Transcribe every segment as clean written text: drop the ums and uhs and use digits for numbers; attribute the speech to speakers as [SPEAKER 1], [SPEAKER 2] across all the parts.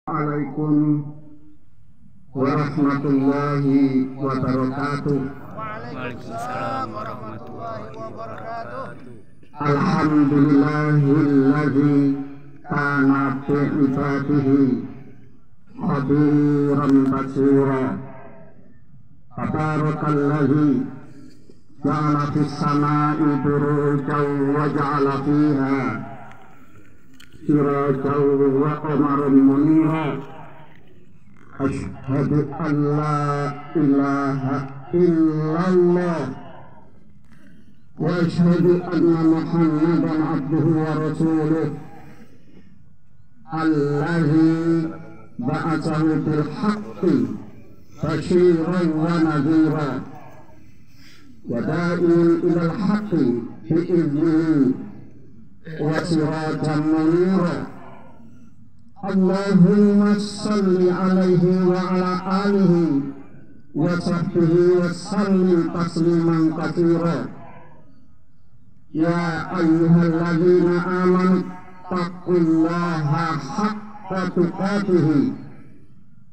[SPEAKER 1] Assalamualaikum warahmatullahi wabarakatuh.
[SPEAKER 2] Waalaikumsalam warahmatullahi wabarakatuh.
[SPEAKER 1] Alhamdulillahilladzi kana bi ibadihi khabiran basira. Tabarakalladzi ja'ala fis samaa'i burujan wa ja'ala fiha sirajan wa qamaran munira. Asyhadu an la ilaha illallah wa asyhadu anna Muhammadan abduhu wa rasuluh allazi ba'athahu bil haqqi basyiran wa nadhira wa da'iyan ilal haqqi bi idnihi wa sirajan munira. Allahumma salli alaihi wa ala alihi wa sahbihi wa sallim tasliman katsira. Ya ayyuhalladzina amanu taqullaha haqqa tuqatih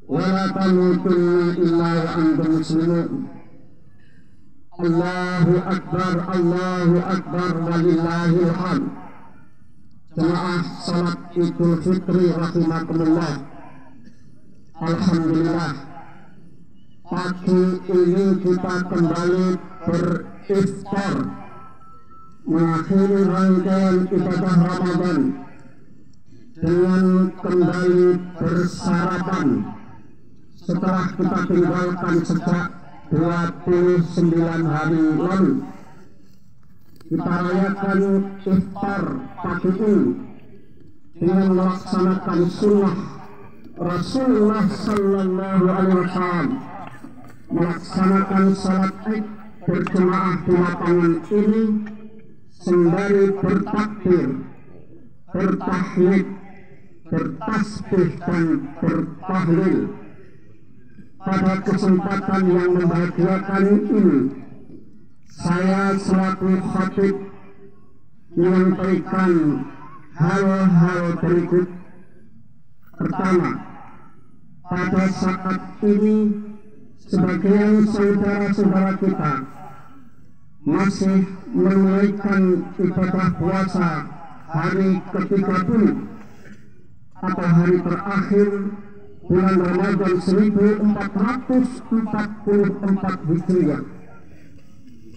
[SPEAKER 1] wa la tamutunna illa wa antum muslimun. Allahu akbar walillahil hamd. Jemaah salat Idul Fitri rahimakumullah. Alhamdulillah, pagi ini kita kembali beriftar, mengakhiri rangkaian ibadah Ramadan dengan kembali bersarapan setelah kita tinggalkan sejak 29 hari lalu. Kita rayakan iftar pagi ini dengan melaksanakan sunnah Rasulullah Sallallahu Alaihi Wasallam, melaksanakan salat Id berjemaah di lapangan ini sembari bertakbir, bertahlil, bertasbih dan bertahlil. Pada kesempatan yang membahagiakan ini, saya selaku khatib menyampaikan hal-hal berikut. Pertama, pada saat ini sebagian saudara-saudara kita masih menunaikan ibadah puasa hari ke-30 atau hari terakhir bulan Ramadan 1444 Hijriah.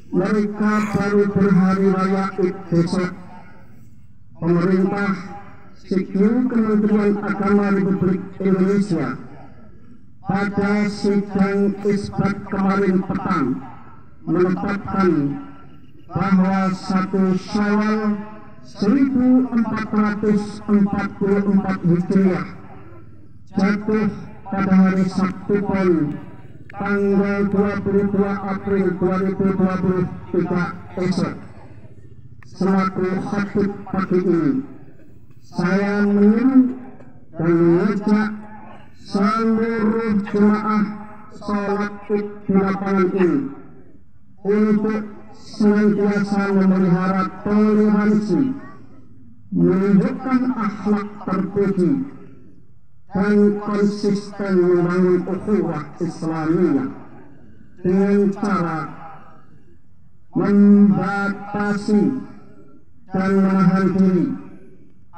[SPEAKER 1] Mereka baru berhari raya Id besok. Pemerintah CQ Kementerian Agama Republik Indonesia pada sidang isbat kemarin petang menetapkan bahwa 1 Syawal 1444 Hijriah jatuh pada hari Sabtu Pon tanggal 22 April 2023 esok. Selaku khatib pagi ini, saya menyeru dan mengajak seluruh jemaah salat Id di lapangan ini untuk senantiasa memelihara toleransi, menunjukkan akhlak terpuji dan konsisten membangun ukhuwah Islamiyah dengan cara membatasi dan menahan diri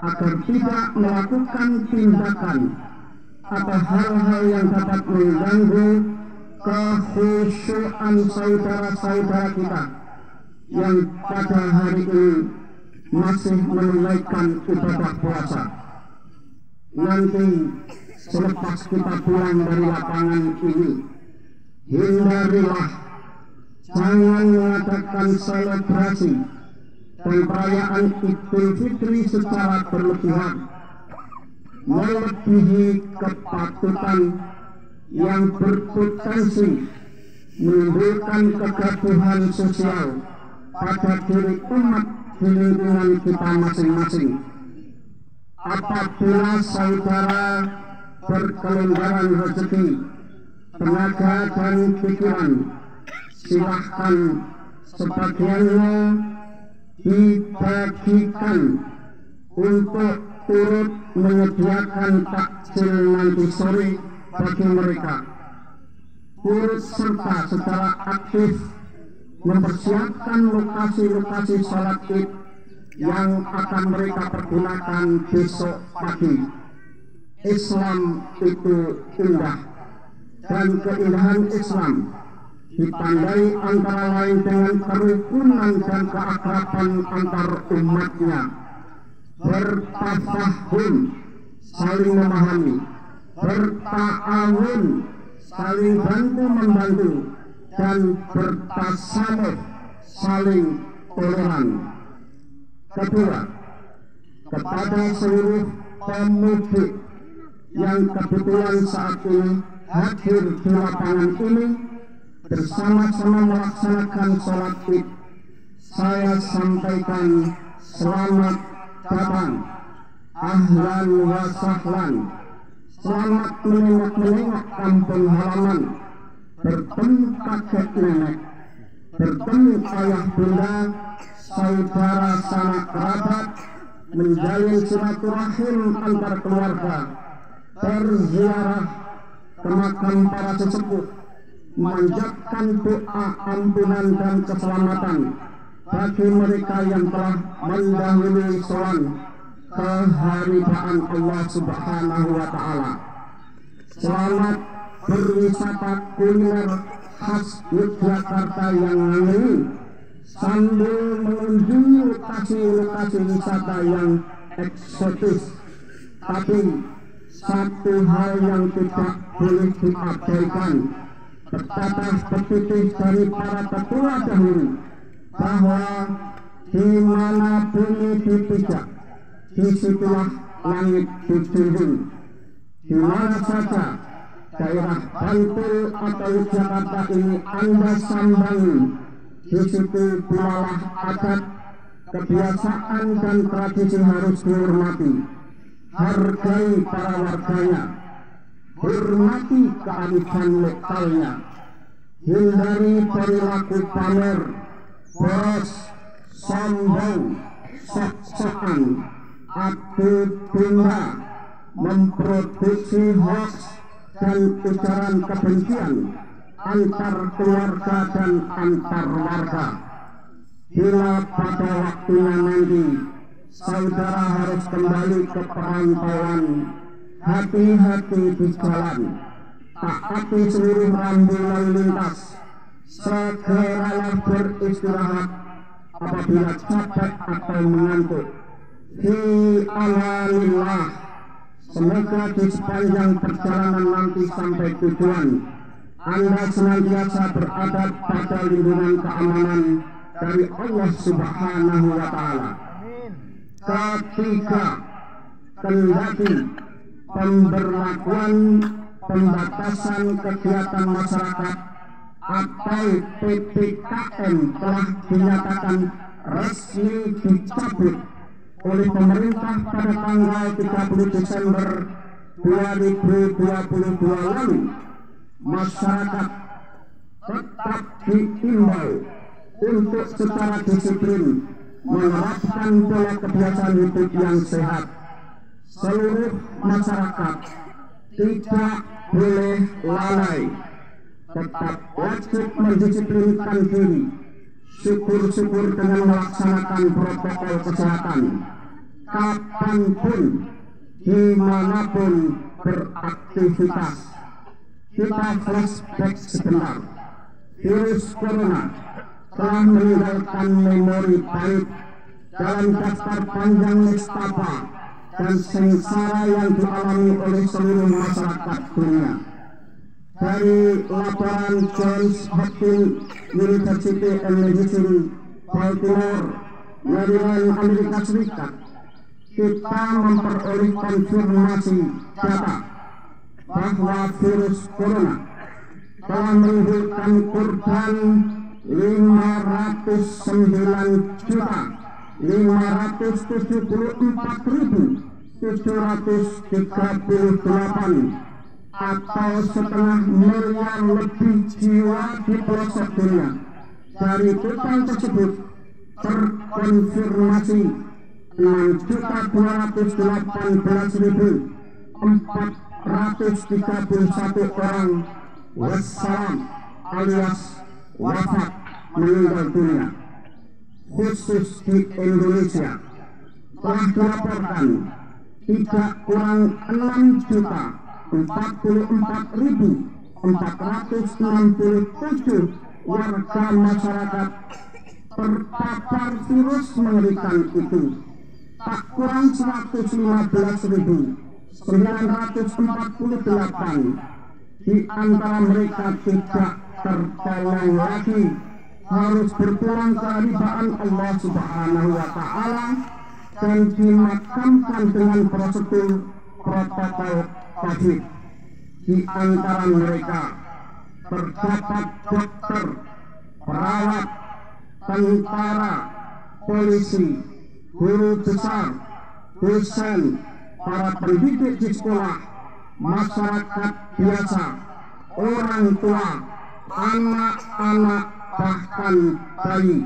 [SPEAKER 1] agar tidak melakukan tindakan atau hal-hal yang dapat mengganggu kekhusyuan saudara-saudara kita yang pada hari ini masih menunaikan ibadah puasa. Nanti selepas kita pulang dari lapangan ini, hindarilah, jangan mengadakan selebrasi dan perayaan Idul Fitri secara berlebihan, melebihi kepatutan yang berpotensi menimbulkan kegaduhan sosial pada diri umat di lingkungan kita masing-masing. Apabila saudara berkelimbangan rezeki, tenaga dan pikiran, silahkan sebagiannya dibagikan untuk turut menyediakan takjil nanti sore bagi mereka, turut serta secara aktif mempersiapkan lokasi-lokasi sholat id yang akan mereka pergunakan besok pagi. Islam itu indah, dan keindahan Islam ditandai antara lain dengan kerukunan dan keakraban antar umatnya, bertafahum, saling memahami, berta'awun, saling bantu-membantu, dan bertasamuh, saling toleran. Kedua, kepada seluruh pemudik yang kebetulan saat ini hadir di lapangan ini bersama-sama melaksanakan sholat id, saya sampaikan selamat datang, ahlan wa sahlan, selamat menengok-menengok kampung halaman, bertemu kakek nenek, bertemu ayah bunda, saudara sanak kerabat, menjalin silaturahim antar keluarga, berziarah ke makam para sesepuh, memanjatkan doa ampunan dan keselamatan bagi mereka yang telah mendahului sowan keharibaan Allah Subhanahu wa Ta'ala. Selamat berwisata kuliner khas Yogyakarta yang ini, sambil mengunjungi lokasi-lokasi wisata yang eksotis. Tapi satu hal yang tidak boleh diabaikan, betapa petitih dari para tetua dahulu, bahwa di mana bumi dipijak, disitulah langit dijunjung. Di mana saja daerah Bantul atau Yogyakarta ini Anda sambangi, di situ pulalah adat, kebiasaan dan tradisi harus dihormati. Hargai para warganya, hormati kearifan lokalnya, hindari perilaku pamer, boros, sombong, sok-sokan, adu domba, memproduksi hoax dan ujaran kebencian antar keluarga dan antar warga. Bila pada waktunya nanti saudara harus kembali ke perantauan, hati-hati di jalan, taati seluruh rambu lalu lintas, segeralah beristirahat apabila capek atau mengantuk. Fi amanillah. Semoga di sepanjang perjalanan nanti sampai tujuan Anda senantiasa berada pada lindungan keamanan dari Allah Subhanahu wa Ta'ala. Ketiga, kendati pemberlakuan pembatasan kegiatan masyarakat atau PPKM telah dinyatakan resmi dicabut oleh pemerintah pada tanggal 30 Desember 2022 lalu, masyarakat tetap diimbau untuk secara disiplin menerapkan pola kebiasaan hidup yang sehat. Seluruh masyarakat tidak boleh lalai, tetap wajib mendisiplinkan diri, syukur-syukur dengan melaksanakan protokol kesehatan, kapanpun, dimanapun beraktivitas. Kita flashback sebentar. Virus corona telah meninggalkan memori pahit dalam daftar panjang nestapa dan sengsara yang dialami oleh seluruh masyarakat dunia. Dari laporan Johns Hopkins University and Medicine, Baltimore, Maryland, Amerika Serikat, kita memperoleh konfirmasi data bahwa virus corona telah menimbulkan korban 509.574.738 atau setengah miliar lebih jiwa di pelosok dunia. Dari total tersebut terkonfirmasi 6.218.431 orang wassalam alias wafat meninggal dunia. Khusus di Indonesia telah dilaporkan tidak kurang 6.044.467 warga masyarakat terpapar virus mengerikan itu. Tak kurang 115.948 di antara mereka tidak tertolong lagi, harus berpulang ke hadirat Allah Subhanahu wa Ta'ala dan dimakamkan dengan prosedur protokol COVID. Di antara mereka terdapat dokter, perawat, tentara, polisi, guru besar, dosen, para pendidik di sekolah, masyarakat biasa, orang tua, anak-anak, bahkan bayi.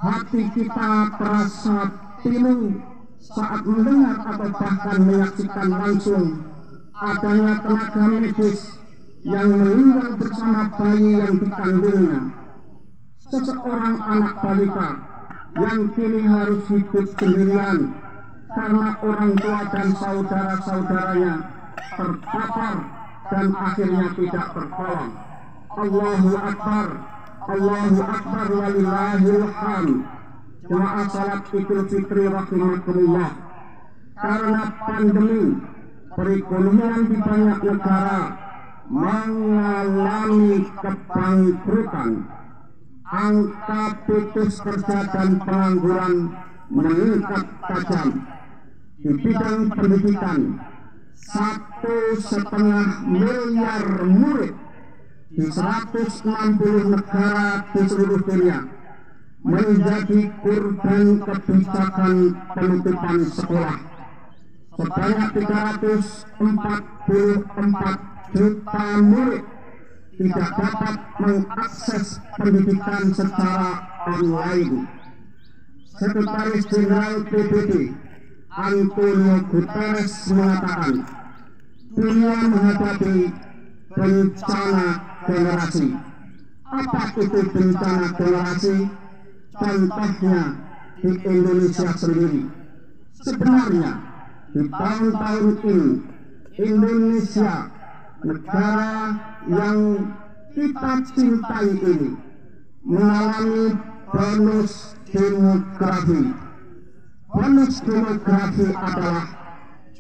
[SPEAKER 1] Hati kita terasa pilu saat mendengar atau bahkan menyaksikan langsung adanya tenaga medis yang meninggal bersama bayi yang dikandungnya. Seseorang anak balita yang kini harus hidup sendirian karena orang tua dan saudara-saudaranya terpapar dan akhirnya tidak tertolong. Allahu Akbar, Allahu Akbar, walillahil hamd. Jemaah salat Idul Fitri rahimakumullah. Karena pandemi, perekonomian di banyak negara mengalami kebangkrutan. Angka putus kerja dan pengangguran meningkat tajam. Di bidang pendidikan, 1,5 miliar murid di 160 negara di seluruh dunia menjadi korban kebijakan penutupan sekolah. Sebanyak 344 juta murid tidak dapat mengakses pendidikan secara online. Sekretaris Jenderal PBB Antonio Guterres mengatakan, dunia menghadapi bencana generasi. Apa itu bencana generasi? Contohnya di Indonesia sendiri. Sebenarnya di tahun-tahun ini Indonesia, negara yang kita cintai ini, mengalami bonus demografi. Bonus demografi adalah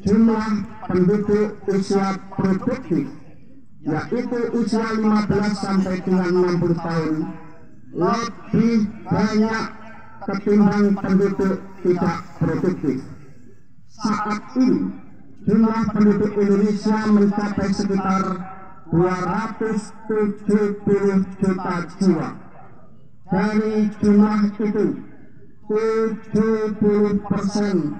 [SPEAKER 1] jumlah penduduk usia produktif, yaitu usia 15 sampai dengan 60 tahun, lebih banyak ketimbang penduduk tidak produktif. Saat ini jumlah penduduk Indonesia mencapai sekitar 270 juta jiwa. Dari jumlah itu 70%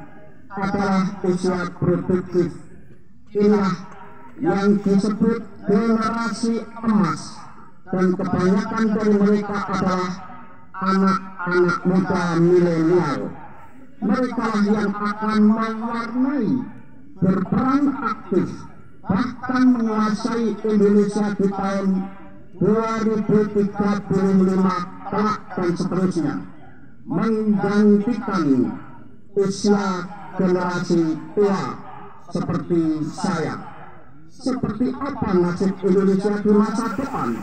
[SPEAKER 1] adalah usia produktif. Inilah yang disebut generasi emas, dan kebanyakan dari mereka adalah anak-anak muda milenial. Mereka lah yang akan mewarnai, berperan aktif, bahkan menguasai Indonesia di tahun 2035 kelak dan seterusnya, menggantikan usia generasi tua seperti saya. Seperti apa nasib Indonesia di masa depan?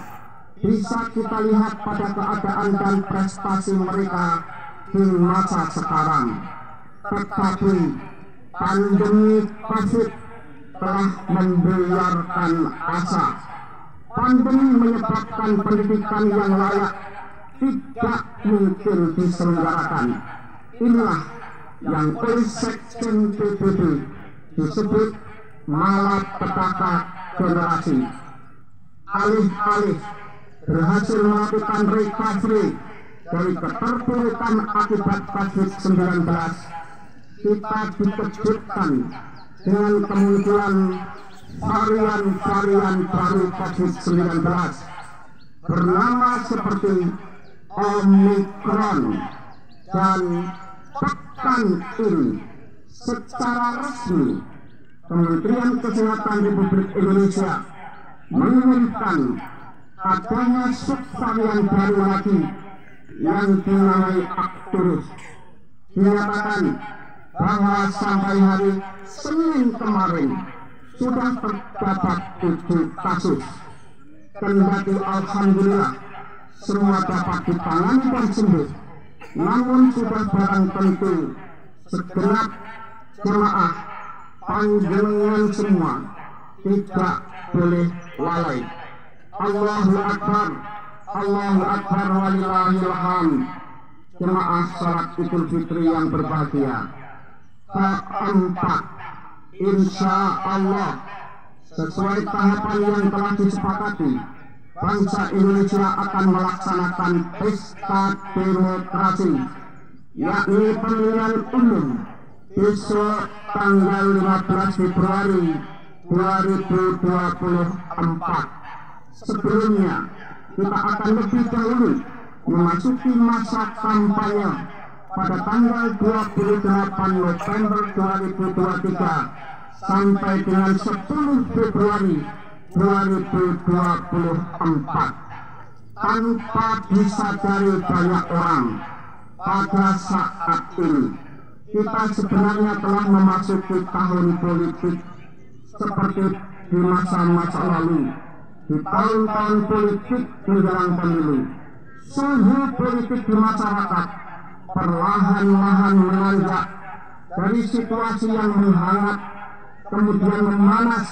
[SPEAKER 1] Bisa kita lihat pada keadaan dan prestasi mereka di masa sekarang. Tetapi pandemi COVID telah membuyarkan asa. Pandemi menyebabkan pendidikan yang layak tidak mungkin diselenggarakan. Inilah yang oleh Sekjen PBB disebut malapetaka generasi. Alih-alih berhasil melakukan recovery dari keterpurukan akibat COVID-19, kita dikejutkan dengan kemunculan varian-varian baru COVID-19 bernama seperti Omicron dan pekan ini secara resmi Kementerian Kesehatan Republik Indonesia mengumumkan adanya subvarian baru lagi yang dinamai Arcturus. Dinyatakan bahwa sampai hari Senin kemarin sudah terdapat 7 kasus. Kendati alhamdulillah semua dapat ditangani dan sembuh, namun sudah barang tentu segenap jemaah panjenengan semua tidak boleh lalai. Allahu Akbar, Allahu Akbar, walillahil hamd. Jemaah salat Idul Fitri yang berbahagia, keempat, insya Allah sesuai tahapan yang telah disepakati, bangsa Indonesia akan melaksanakan pesta demokrasi, yakni pemilihan umum besok tanggal 15 Februari 2024. Sebelumnya kita akan lebih dahulu memasuki masa kampanye pada tanggal 28 November 2023 sampai dengan 10 Februari 2024. Tanpa disadari banyak orang, pada saat ini kita sebenarnya telah memasuki tahun politik seperti di masa-masa lalu, di tahun-tahun politik menjelang pemilu. Suhu politik di masyarakat perlahan-lahan menanjak dari situasi yang menghangat kemudian memanas,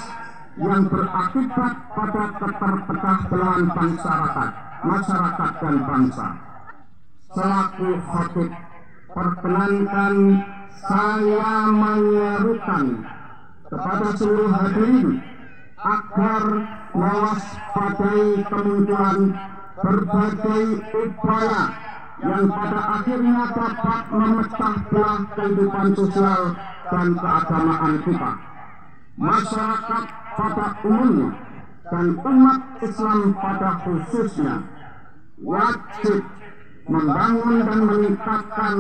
[SPEAKER 1] yang berakibat pada keterpecah belahan masyarakat dan bangsa. Selaku khatib, perkenankan saya menyerukan kepada seluruh hadirin agar mewaspadai kemunculan berbagai upaya yang pada akhirnya dapat memecah belah kehidupan sosial dan keagamaan kita. Masyarakat pada umumnya dan umat Islam pada khususnya wajib membangun dan meningkatkan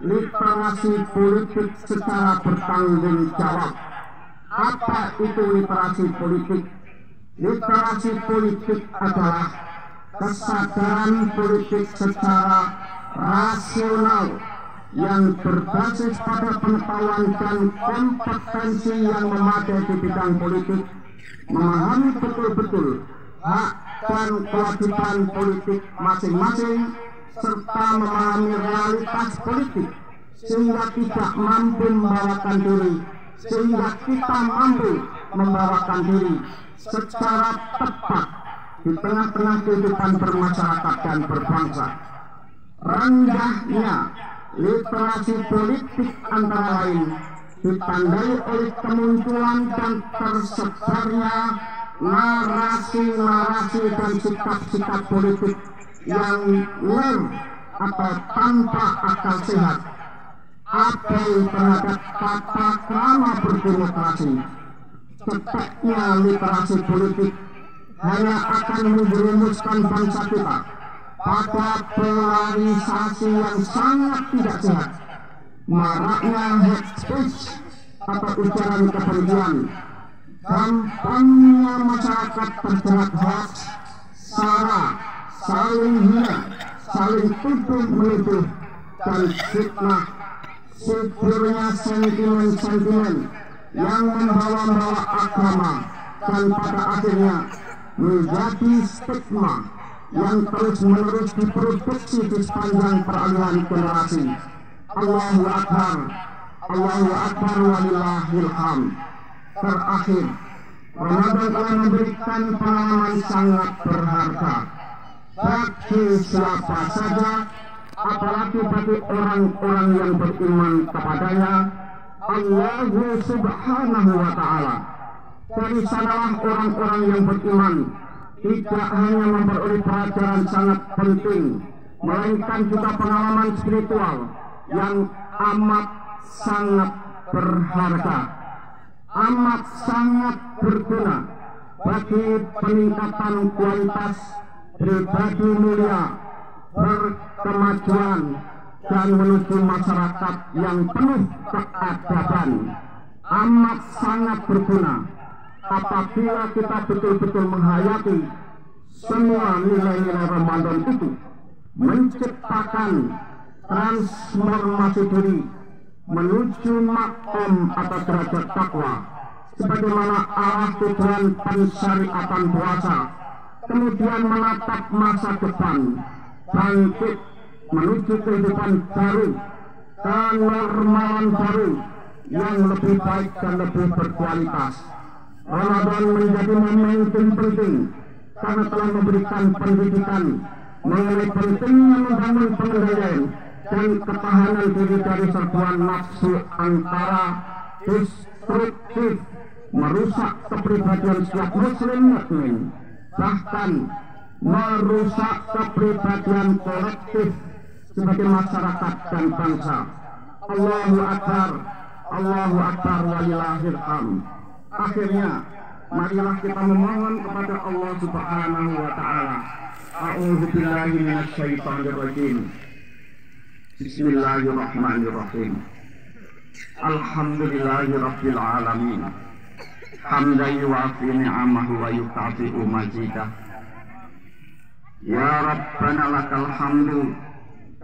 [SPEAKER 1] literasi politik secara bertanggung jawab. Apa itu literasi politik? Literasi politik adalah kesadaran politik secara rasional yang berbasis pada pengetahuan dan kompetensi yang memadai di bidang politik, memahami betul-betul hak dan kewajiban politik masing-masing, serta memahami realitas politik sehingga kita mampu membawakan diri secara tepat di tengah-tengah kehidupan bermasyarakat dan berbangsa. Rendahnya literasi politik antara lain ditandai oleh kemunculan dan tersebarnya narasi-narasi dan sikap-sikap politik yang lem atau tanpa akal sehat, abai terhadap tata krama berdemokrasi. Ceteknya literasi politik hanya akan menjerumuskan bangsa kita pada polarisasi yang sangat tidak sehat. Maraknya hate speech atau ujaran kebencian, gampangnya masyarakat terjerat hoax, sara, saling hina, saling tuduh-menuduh, dan fitnah. Suburnya sentimen-sentimen yang membawa-bawa agama dan pada akhirnya menjadi stigma yang terus-menerus diproduksi di sepanjang peralihan generasi. Allahu Akbar, Allahu Akbar, walillahil hamd. Terakhir, Ramadan telah memberikan pengalaman sangat berharga bagi siapa saja, apalagi bagi orang-orang yang beriman kepadanya, Allah Subhanahu wa Ta'ala. Dari sanalah orang-orang yang beriman tidak hanya memperoleh pelajaran sangat penting, melainkan juga pengalaman spiritual yang amat sangat berharga, amat sangat berguna bagi peningkatan kualitas pribadi mulia, berkemajuan, dan menuju masyarakat yang penuh keadaban amat sangat berguna apabila kita betul-betul menghayati semua nilai-nilai Ramadan itu, menciptakan transformasi diri menuju makom atau derajat takwa sebagaimana arah tujuan pensyariatan puasa, kemudian menatap masa depan, bangkit menuju kehidupan baru, kenormalan baru yang lebih baik dan lebih berkualitas. Ramadan menjadi momentum penting karena telah memberikan pendidikan mengenai pentingnya membangun pengendalian dan ketahanan diri dari serbuan nafsu antara destruktif merusak kepribadian setiap muslim mukmin, bahkan merusak kepribadian kolektif sebagai masyarakat dan bangsa. Allahu Akbar, Allahu Akbar, walillahil hamd. Akhirnya marilah kita memohon kepada Allah Subhanahu wa taala. A'udzu billahi minasyaitonir rajim. Bismillahirrahmanirrahim. Alhamdulillahirabbil alamin. Hamdan yuwafi ni'amahu wa yukafi'u mazidah. Ya Rabbana lakal hamdu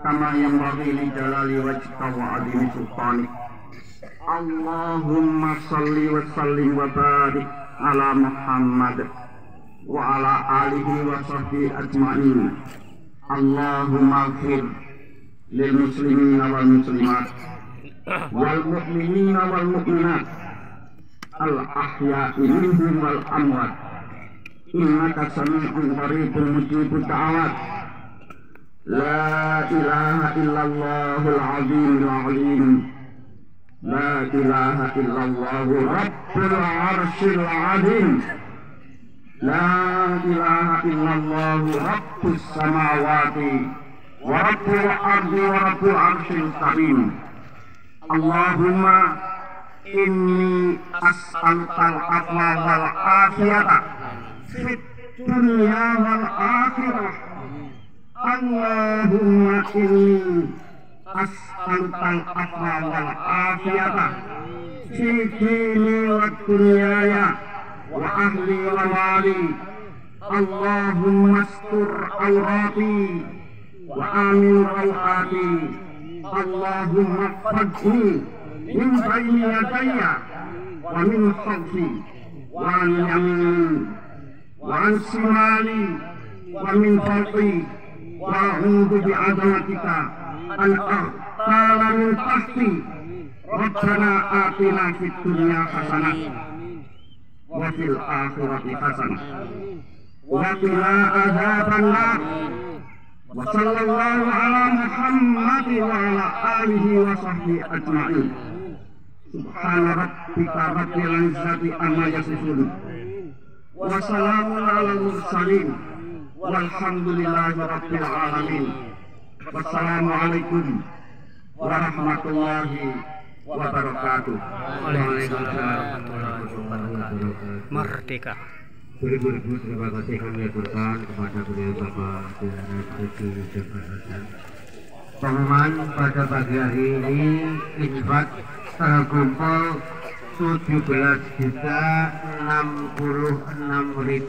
[SPEAKER 1] kama yanbaghi li jalali wajhika wa 'azimi sultanik. Allahumma salli wa sallim wa barik ala Muhammad wa ala alihi wa sahbihi ajma'in. Allahumma ighfir lil muslimina wal muslimat wal mu'minina wal mu'minat al ahya'i minhum wal amwat innaka sami'un qaribun mujibud da'awat. La ilaha illallahul azimul alim. La ilaha illallah Rabbul arsyil azim. La ilaha illallah Rabbus samawati wa Rabbul ardi wa Rabbul arsyil azim. Allahumma inni as'alukal afwa wal afiyata fid dunya wal akhirah. Allahumma inni as'alukal afwa wal afiyata fi dini wa dunyaya wa ahli wa mali. Allahumma astur awrati wa amin rawati. Allahumma fadni min bayni yadayya wa min khalfi wa an yamin wa an simali wa min fawqi wa a'udzu bi'azamatika an aqtala min tahti. Rabbana atina fid dunya hasanah wa fil akhirati hasanah wa qina adzabannar. Wa sallallahu ala Muhammad wa ala alihi wa sahbihi ajma'in. Subhana rabbika rabbil izzati amma yasifun wa salamun alal mursalin walhamdulillahi rabbil alamin. Wassalamualaikum warahmatullahi wabarakatuh.
[SPEAKER 2] Waalaikumsalam warahmatullahi wabarakatuh. Merdeka.
[SPEAKER 3] Beribu-ribu terima kasih kami aturkan kepada beliau Bapak Haji Jafar Hasan. Pengumuman pada pagi hari ini infak terkumpul 17.066.000.